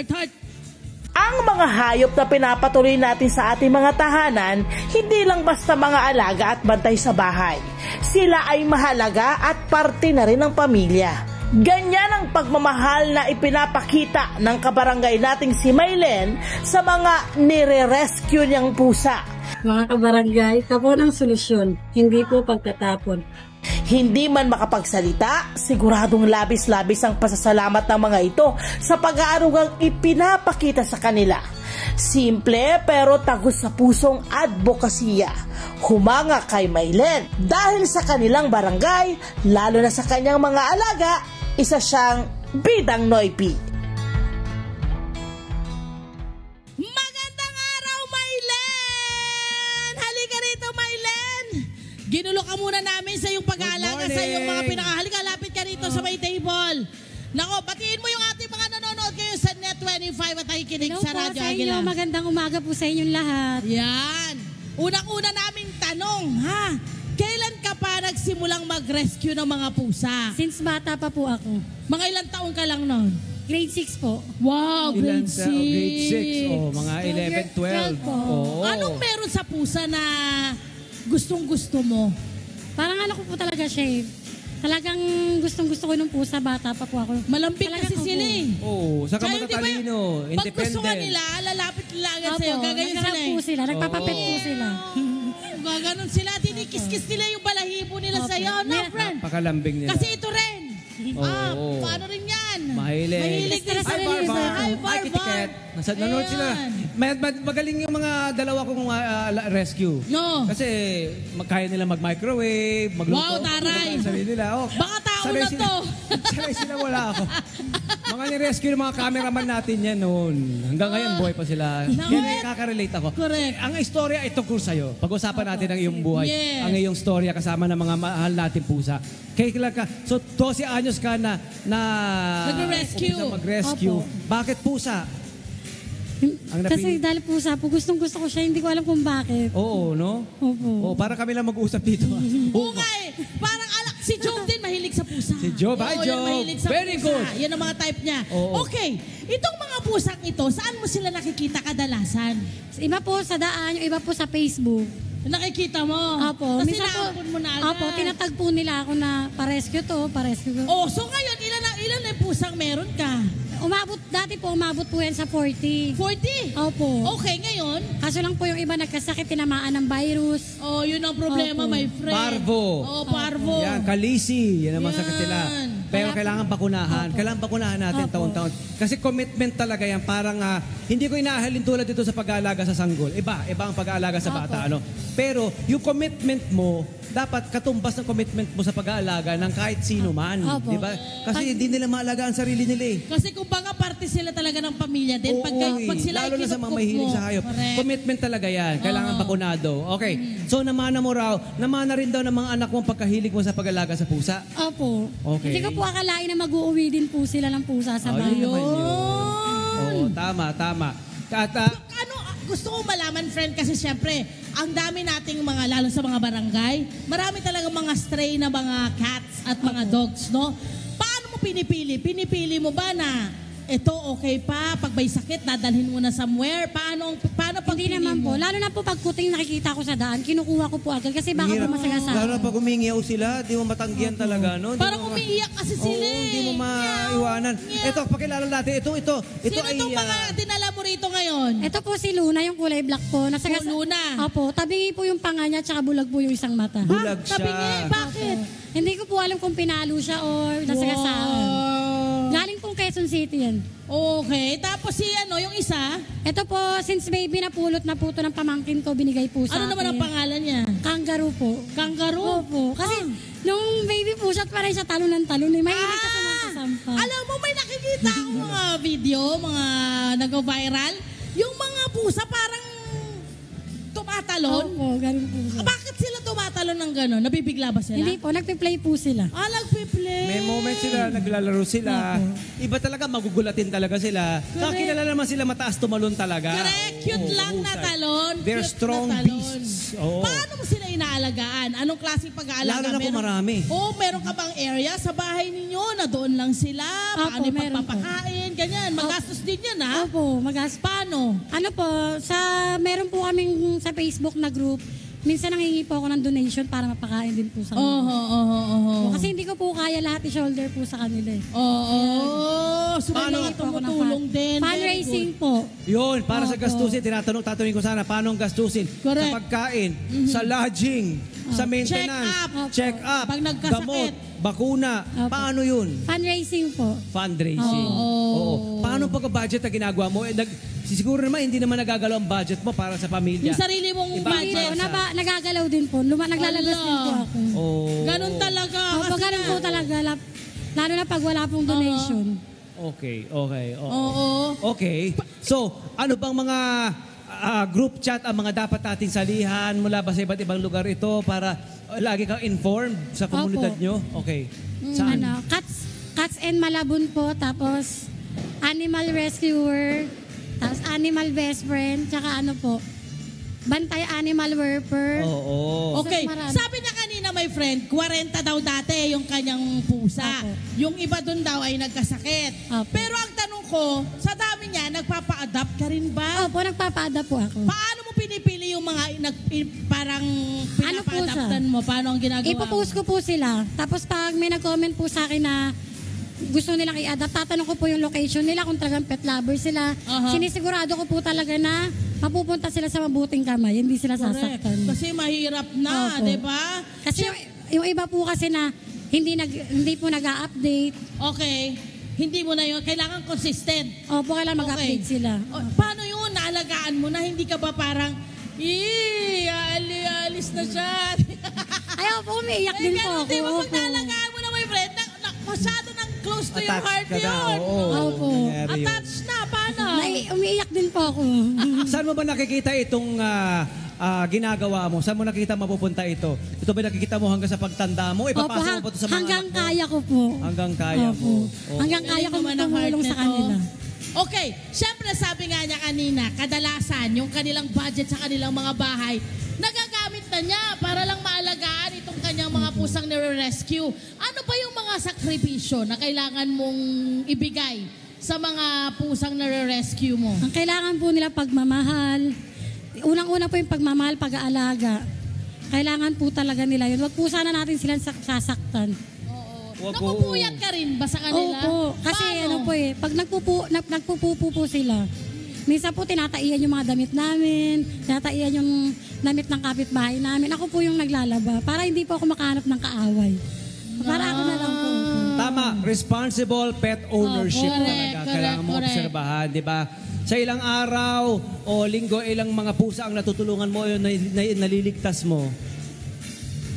heart. Ang mga hayop na pinapatuloy natin sa ating mga tahanan, hindi lang basta mga alaga at bantay sa bahay. Sila ay mahalaga at parte na rin ng pamilya. Ganyan ang pagmamahal na ipinapakita ng kabarangay nating si Maylen sa mga nire-rescue niyang pusa. Mga kabarangay, kapon ang solusyon, hindi po pagtatapon. Hindi man makapagsalita, siguradong labis-labis ang pasasalamat ng mga ito sa pag-aarugang ipinapakita sa kanila. Simple pero tagus sa pusong advokasya. Humanga kay Maylen dahil sa kanilang barangay, lalo na sa kanyang mga alaga, isa siyang bidang Noipi. Magandang araw, Maylen! Halika rito, Maylen! Ginulo ka muna namin sa iyong pag-aalaga sa iyong mga pinakahalika. Lapit ka rito sa may table. Nako, batiin mo yung ating mga nanonood kayo sa Net25 at nakikinig sa Radyo Aguila. Hello, magandang umaga po sa inyong lahat. Yan. Unang-una naming tanong, ha? Kailan ka pa nagsimulang mag-rescue ng mga pusa? Since bata pa po ako. Mga ilang taon ka lang noon? Grade 6 po. Wow, grade 6. Grade 6. Oh, mga 11, 12. po. Oh. Anong meron sa pusa na gustong-gusto mo? Parang ano ko po talaga siya eh. Talagang gustong-gusto ko nung pusa, bata pa po ako. Malambing Talagang kasi sila eh. Oo, saka Kaya, matatalino, diba, independent. pag gusto nga nila, lalapit lang sa'yo. Gagayon sila po eh. sila, nagpapapet po sila. Gaganon sila, tinikis-kis nila yung balahibo nila sa'yo. No, friend? Pakalambing nila. Kasi ito rin. Oo. Paano rin yan? Mahilig. Mahilig din Hi, sila. Barbar. Hi, Ay, Kitiket. Nanonood sila. Ayan. Magaling yung mga dalawa kong rescue. No. Kasi kaya nila mag-microwave, magluto. Wow, taray. Sarili nila. Oh, Baka tao sanay na sila- to. Sanay sila, wala ako. Mga ni-rescue ng mga cameraman natin yan noon. Hanggang ngayon, buhay pa sila. Kaya nakaka-relate ako. Correct. Ang istorya ay tungkol sa'yo. Pag-usapan natin ang iyong buhay. Yes. Ang iyong storya kasama ng mga mahal natin pusa. Kailan ka? So, 12 anyos ka na Nag-rescue. umpisa mag-rescue. Opo. Bakit pusa? Ang Kasi dahil pusa po, gustong-gusto ko siya, hindi ko alam kung bakit. Oo, no? Opo. Oo, para kami lang mag-usap dito. Oo nga eh. Parang si Job din mahilig sa pusa. Si Job, hi, Oo, Job. yan, mahilig sa Very pusa. good. Yan ang mga type niya. Oo. Okay. Itong mga pusang ito, saan mo sila nakikita kadalasan? Iba po sa daan, yung iba po sa Facebook. Nakikita mo? Opo. Tapos Minsan po, sinaampun mo na agad. opo, tinatag po nila ako na pa-rescue to, pa-rescue ko. Oh, so ngayon, ilan na pusang meron ka? Dati po, umabot po yan sa 40. 40? Opo. Okay, ngayon? Kaso lang po yung iba nagkasakit, tinamaan ng virus. Oh, yun ang problema, Opo. my friend. Parvo. Oh, parvo. Yan, kalisi. Yan ang masakit nila. Yan. Pero kailangan bakunahan. Kailangan bakunahan natin Opo. taon-taon. Kasi commitment talaga yan. Parang hindi ko inaahalin tulad dito sa pag-aalaga sa sanggol. Iba ang pag-aalaga sa bata. Ano? Pero yung commitment mo, dapat katumbas ng commitment mo sa pag-aalaga ng kahit sino man. Opo. Di ba? Kasi hindi nila maalaga ang sarili nila eh. Kasi kung baka parte sila talaga ng pamilya din. Pag sila Lalo na sa mga mahilig sa hayop. Correct. Commitment talaga yan. Kailangan bakunado. Okay. So namana mo raw, namana rin daw ng mga anak mo ang pagkahilig mo sa pag-alaga sa pusa. Opo. Okay. Hindi ko po akalain na mag-uuwi din po sila ng pusa sa bahay. Yun naman yun. Oo, tama. At, Ano, gusto kong malaman, friend, kasi syempre, ang dami nating mga, lalo sa mga barangay, marami talaga mga stray na mga cats at mga dogs, no? Paano mo pinipili? Pinipili mo ba na ito okay pa, pag may sakit, dadalhin mo na somewhere? Paano pag Hindi naman po. Lalo na po pag kuting nakikita ko sa daan, kinukuha ko po agad kasi baka po masagasaan. lalo na pag umingiyaw sila, di mo matanggihan talaga, no? Di Parang mo umiiyak kasi sila Oo, eh. di mo maiwanan. Ito, pakilala natin. Ito Sino ay... itong mga dinala mo rito ngayon? Ito po si Luna, yung kulay black po. Luna. Opo, tabi po yung panga niya, tsaka bulag po yung isang mata. Bulag siya. Tabingi, bakit? Hindi ko po alam kung pinalo siya or nasagasaan. Galing pong Quezon City yan. Okay, tapos yung isa, Ito po, since baby napulot na po ito ng pamangkin ko, binigay po sa ano akin. naman ang pangalan niya? Kangaroo po. Kangaroo? Opo. Kasi nung baby po siya, parang siya talon ng talon. Mahilig siya sampah-sampah. Alam mo, may nakikita akong mga video, mga nag-viral. Yung mga pusa parang tumatalon. Opo, ganun po siya. Bakit sila tumatalon ng gano'n? Nabibigla ba sila? Hindi po, nagpe-play po sila. Nagpe-play. May moment sila, naglalaro sila. Iba talaga, magugulatin talaga sila. Saka kilala naman sila mataas tumalon talaga. Correct. Cute lang na talon. They're Cute strong na talon. beasts. Oo. Paano mo sila inaalagaan? Anong klaseng pag-aalaga? Lalo na kung marami. Meron ka bang area sa bahay ninyo na doon lang sila? Paano yung meron po. pagpapakain? Ganyan. Magastos din yan, ha? Opo, Paano? Ano po, meron po kaming sa Facebook na group, minsan nangingi po ako ng donation para mapakain din po sa kanila. Kasi hindi ko po kaya lahat i-shoulder po sa kanila eh. So, Paano? mga tumutulong din. Fundraising po. Yun, para sa gastusin, tatanungin ko sana, paano ang gastusin? Correct. Sa pagkain, sa lodging, sa maintenance, check up, Pag nagkasakit. gamot, bakuna. Paano yun? Fundraising po. Fundraising. Oo. Paano pagka-budget na ginagawa mo? Siguro naman, hindi naman nagagalaw ang budget mo para sa pamilya. Yung sarili mong Iba- Hindi budget. po, nagagalaw din po. Naglalabas din po ako. Oh. Ganun talaga. Opo, Kasi ganun po talaga. Lalo na pag wala pong donation. Okay. Oo. Okay. So, ano bang mga group chat ang mga dapat nating salihan mula ba sa iba't ibang lugar ito para lagi kang informed sa komunidad Opo. nyo? Okay. Saan? Cats and Malabon po, tapos Animal Rescuer, tapos Animal Best Friend, tsaka ano po, Bantay Animal Worker. Oo. Okay. Marami. Sabi niya kanina, my friend, 40 daw dati yung kanyang pusa. Opo. Yung iba dun daw ay nagkasakit. Opo. Pero ang tanong ko, sa dami niya, nagpapa-adapt ka rin ba? Opo, nagpapaada po ako. Paano mo pinipili yung mga parang Ano po siya? pinapa-adaptan mo? Paano ang ginagawa Ipopost ko po sila. Tapos pag may nag-comment po sa akin na gusto nilang i-adapt, tatanong ko po yung location nila kung talagang pet lover sila. Sinisigurado ko po talaga na mapupunta sila sa mabuting kamay, hindi sila Correct. sasaktan. Kasi mahirap na, Opo. di ba? Kasi yung iba po kasi na hindi po nag-a-update. Okay. Hindi mo na yun. Kailangan consistent. Opo, kailangan mag-update sila. Paano yun? Naalagaan mo na hindi ka ba parang, alis na siya. Ayaw po, umiiyak din po Ganun, ako. di ba? Pag Opo. naalagaan mo na, my friend, masyado nang close to your Attached heart ka na, yun. oo. Opo. Nangyari yun. Attached na. Paano? Umiiyak din po ako. Saan mo ba nakikita itong ginagawa mo? Saan mo nakikita mapupunta ito? Ito ba nakikita mo hanggang sa pagtanda mo? Ipapasa mo ba ito sa mga hanggang anak mo? kaya ko po. Hanggang kaya Opo. mo. Hanggang kaya ko Galing naman ang heart tumulong sa nito. kanila. Okay, syempre sabi nga niya kanina, kadalasan yung kanilang budget sa kanilang mga bahay, nagagamit na niya para lang maalagaan itong kanyang mga pusang nire-rescue. Ano ba yung mga sakripisyo na kailangan mong ibigay sa mga pusang nire-rescue mo? Ang kailangan po nila pagmamahal. Unang-una po yung pagmamahal, pag-aalaga. Kailangan po talaga nila yun. Huwag po sana natin silang sasaktan. Wag po. Napupuyat ka rin ba sa kanila? Opo. Kasi Paano? ano po pag nagpupupo po sila, minsan po tinataiyan yung mga damit namin, tinataiyan yung damit ng kapitbahay namin. Ako po yung naglalaba para hindi po ako makahanap ng kaaway. Para ako na lang po. Tama, responsible pet ownership correct, talaga. correct, Kailangan mo correct. obserbahan, di ba? Sa ilang araw o linggo, ilang mga pusa ang natutulungan mo, yun naliligtas mo.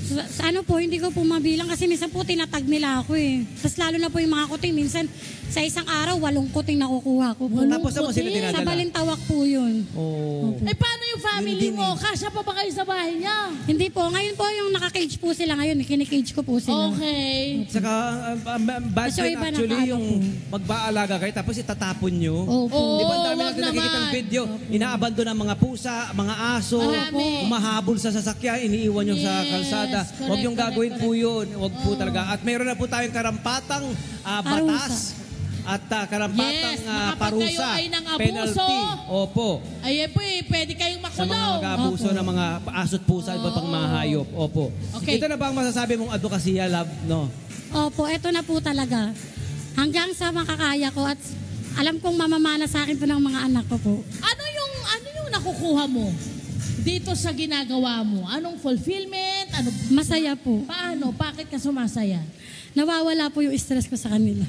Sa ano po, hindi ko po mabilang kasi minsan po tinatag nila ako eh. Tapos lalo na po yung mga kuting, minsan sa isang araw, 8 kuting nakukuha ko po. Tapos saan mo sila Sa dinadala? Balintawak po yun. Oh. Eh, paano yung family Yun din mo? eh. Kasya pa ba kayo sa bahay niya? Hindi po, ngayon po yung naka-cage po sila ngayon, kinikage ko po sila. Okay. Saka, bad Kasi trend iba actually nakaano yung po. magbaalaga kayo tapos itatapon nyo. Opo. Di ba ang dami wag natin nakikita ng naman. video? Inaabandon ang mga pusa, mga aso, Marami. umahabol sa sasakyan, iniiwan yung sa Yes, kalsada. correct, Huwag yung correct, gagawin po correct. yun. Huwag po talaga. At meron na po tayong karampatang batas at karampatang Yes, kapag parusa. kayo ay nang-abuso, penalty. Opo. Ay, po eh, pwede kayong Sa makulong. mga nag-aabuso ng mga aso't pusa at iba pang mga hayop. Opo. Okay. Ito na ba ang masasabi mong advokasya, love? No? Opo, eto na po talaga. Hanggang sa makakaya ko at alam kong mamamana sa akin po ng mga anak ko po. Ano yung nakukuha mo dito sa ginagawa mo? Anong fulfillment? Ano? Masaya po. Paano? Bakit ka sumasaya? Nawawala po yung stress ko sa kanila.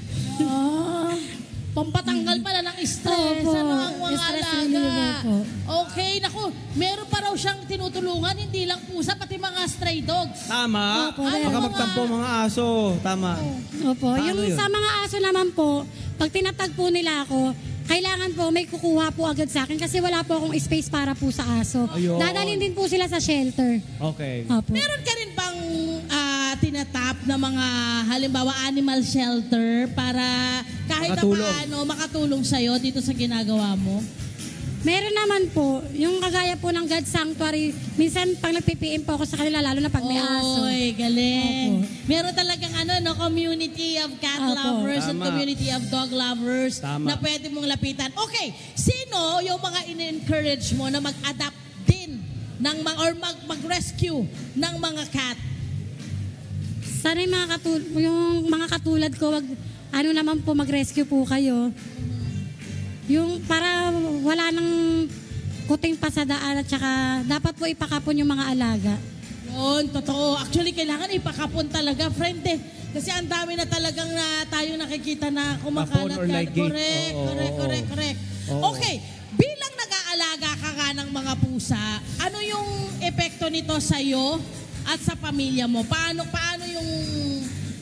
Pampatanggal pala ng stress. Opo, Ano ang mga stress alaga? reliever po. Okay, naku, meron pa raw siyang tinutulungan, hindi lang pusa, pati mga stray dogs. Tama. Opo, Baka meron. magtampo mga aso. Tama. Opo, Paano yung yun? sa mga aso naman po, pag tinatag po nila ako, kailangan po may kukuha po agad sa akin kasi wala po akong space para po sa aso. Ayun. Dadalhin din po sila sa shelter. Okay. Opo. Meron ka rin bang tinatap na mga halimbawa animal shelter para kahit na Makatulong. paano makatulong sa'yo dito sa ginagawa mo? Meron naman po, yung kagaya po ng God Sanctuary, minsan pag nagpipiim po ako sa kanila, lalo na pag may aso. Oy, galing. Opo. Meron talagang community of cat Opo. lovers and Tama. community of dog lovers Tama. na pwede mong lapitan. Okay, sino yung mga in-encourage mo na mag-adapt din ng mag-rescue ng mga cat? Sana yung mga katulad ko, naman po mag-rescue po kayo. Yung para wala nang kuting pasadaan at saka dapat po ipakapon yung mga alaga. Yun, totoo. Actually, kailangan ipakapon talaga, friend eh. Kasi ang dami na talagang tayong nakikita na kumakalat. Kapon or like gate. Correct. Oo. Okay, bilang nag-aalaga ka nga ng mga pusa, ano yung epekto nito sa'yo at sa pamilya mo? Paano yung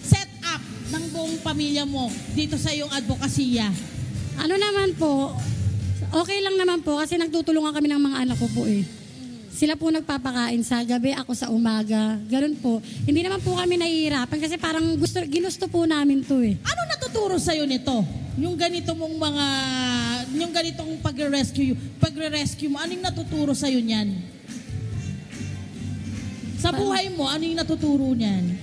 setup ng buong pamilya mo dito sa iyong advokasya? Ano naman po, okay lang naman po kasi nagtutulungan kami ng mga anak ko po eh. Sila po nagpapakain sa gabi, ako sa umaga. Ganun po. Hindi naman po kami nahihirapan kasi parang ginusto po namin to eh. Ano natuturo sa'yo nito? Yung ganito mong yung ganitong pagre-rescue mo, anong natuturo sa'yo niyan? Sa buhay mo, ano yung natuturo niyan?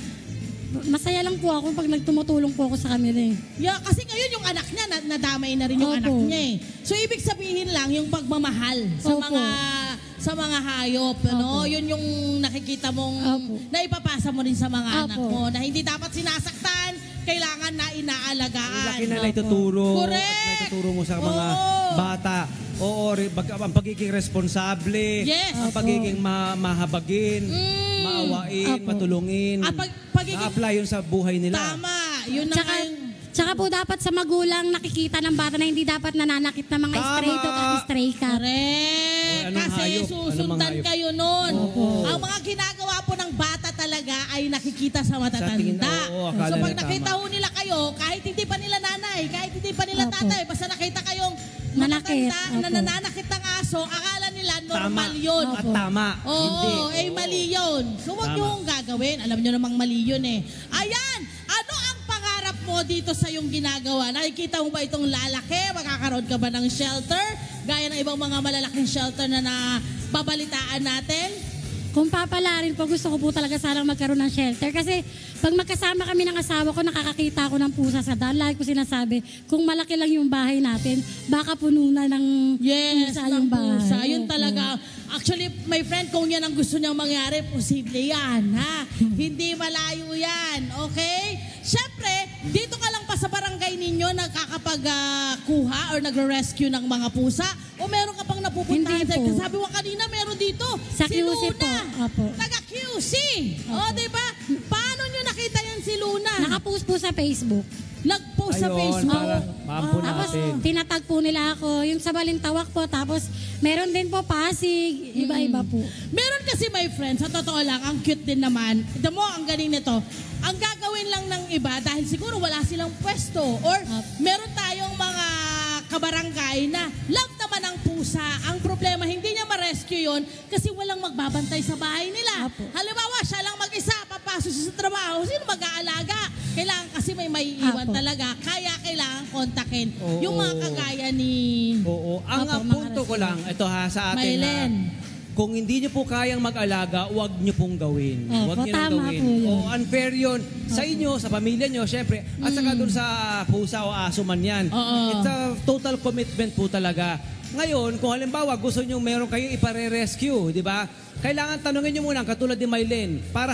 Masaya lang po ako pag nagtumutulong po ako sa kanila eh. Yeah, kasi ngayon yung anak niya, nadamay na rin yung Opo. anak niya eh. So, ibig sabihin lang yung pagmamahal sa Opo. mga hayop, no? Opo. Yun yung nakikita mong Opo. naipapasa mo rin sa mga anak Opo. mo na hindi dapat sinasaktan, kailangan na inaalagaan. Laki na naituturo. Correct. At naituturo mo sa mga Oo. bata. Oo, ang pagiging responsable. Yes. Ang Opo. pagiging mahabagin, maawain, Opo. matulungin. At pagiging Na-apply yun sa buhay nila. tama. Yun na Tsaka, nga yung... tsaka po dapat sa magulang nakikita ng bata na hindi dapat nananakit ng mga Tama. stray dog at stray cat. Correct. O, anong Kasi hayop? susundan Anong hayop? kayo nun. Opo. Ang mga ginagawa po ng bata talaga ay nakikita sa matatanda. Sa tingin, oo, akala so pag nila nakita tama. ho nila kayo, kahit hindi pa nila nanay, kahit hindi pa nila Opo. tatay, basta nakita kayong Manakit. matatanda na Opo. nananakit ng aso, akala nila normal Tama. yun. At tama. Hindi. Oo, mali yun. So huwag Tama. niyo hong gagawin. Alam niyo namang mali yun eh. Ayan! Ano ang pangarap mo dito sa iyong ginagawa? Nakikita mo ba itong lalaki? Magkakaroon ka ba ng shelter? Gaya ng ibang mga malalaking shelter na nababalitaan natin? Kung papalarin po, gusto ko po talaga sanang magkaroon ng shelter. Kasi pag magkasama kami ng asawa ko, nakakakita ako ng pusa sa daan. Lagi ko sinasabi, kung malaki lang yung bahay natin, baka puno na ng Yes, pusa ng yung bahay. pusa. Yun Opo. talaga. Actually, my friend, kung yan ang gusto niyang mangyari, posible yan, ha? Hindi malayo yan, okay? Siyempre, dito ka lang pa sa barangay ninyo nakakapag-kuha or nagre-rescue ng mga pusa? O meron ka pang napupuntahan? Hindi po. Sabi mo kanina, meron dito. Sa si QC Luna. po. Opo. Taga-QC. O, diba? Paano nyo nakita yan si Luna? Nakapost po sa Facebook. Nag-post sa Ayun, Facebook. para maampo Tapos natin. tinatag po nila ako. Yung sa Balintawak po. Tapos meron din po Pasig. Iba-iba po. Meron kasi my friend, sa totoo lang, ang cute din naman. Ito mo, ang galing nito. Ang gagawin lang ng iba, dahil siguro wala silang pwesto, or meron tayong mga kabarangay na love naman ang pusa. Ang problema, hindi niya ma-rescue yun kasi walang magbabantay sa bahay nila. Apo. Halimbawa, siya lang mag-isa, papasok siya sa trabaho, sino mag-aalaga? Kailangan kasi may iwan Apo. talaga. Kaya kailangan kontakin Oo. yung mga kagaya ni... Oo. Ang Opo, mga punto ko lang, ito ha, sa atin Mylen. kung hindi nyo po kayang mag-alaga, huwag nyo pong gawin. Opo, Huwag nyo nang tama gawin. po yun. Unfair yun. Sa inyo, sa pamilya nyo, syempre. At saka dun sa pusa o aso man yan. Oo. It's a total commitment po talaga. Ngayon, kung halimbawa gusto nyo meron kayo ipare-rescue, di ba? Kailangan tanungin nyo muna, katulad ni Mylen, para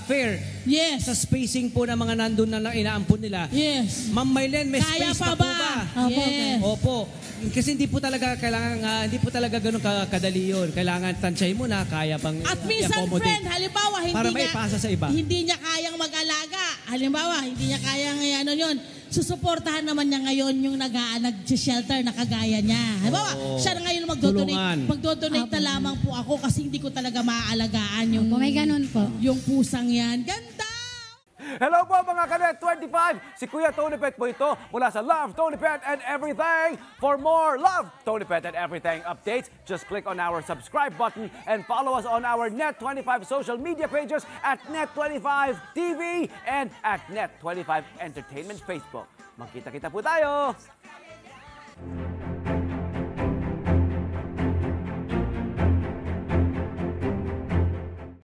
fair Yes. sa spacing po ng mga nandun na inaampun nila. Yes. Ma'am Mylen, may Kaya space pa pa po ba? ba? Opo. Yes. Opo. Kasi hindi po talaga kailangan, hindi po talaga ganun kadali yun. Kailangan tansyahin mo na kaya pang At minsan, i-accommodate. friend, halimbawa, Para maipasa sa iba. hindi niya kayang mag-alaga. Halimbawa, hindi niya kayang ano yun. Susuportahan naman niya ngayon yung nag-shelter na kagaya niya. Halimbawa, Oo. siya na ngayon Tulungan. magdodonate na lamang po ako kasi hindi ko talaga maaalagaan yung, Opo, may ganun po. yung pusang yan. Ganda! Hello po mga Kanet 25! Si Kuya Tony Pet po ito mula sa Love, Tony Pet and Everything. For more Love, Tony Pet and Everything updates, just click on our subscribe button and follow us on our Net25 social media pages at Net25 TV and at Net25 Entertainment Facebook. Magkita-kita po tayo!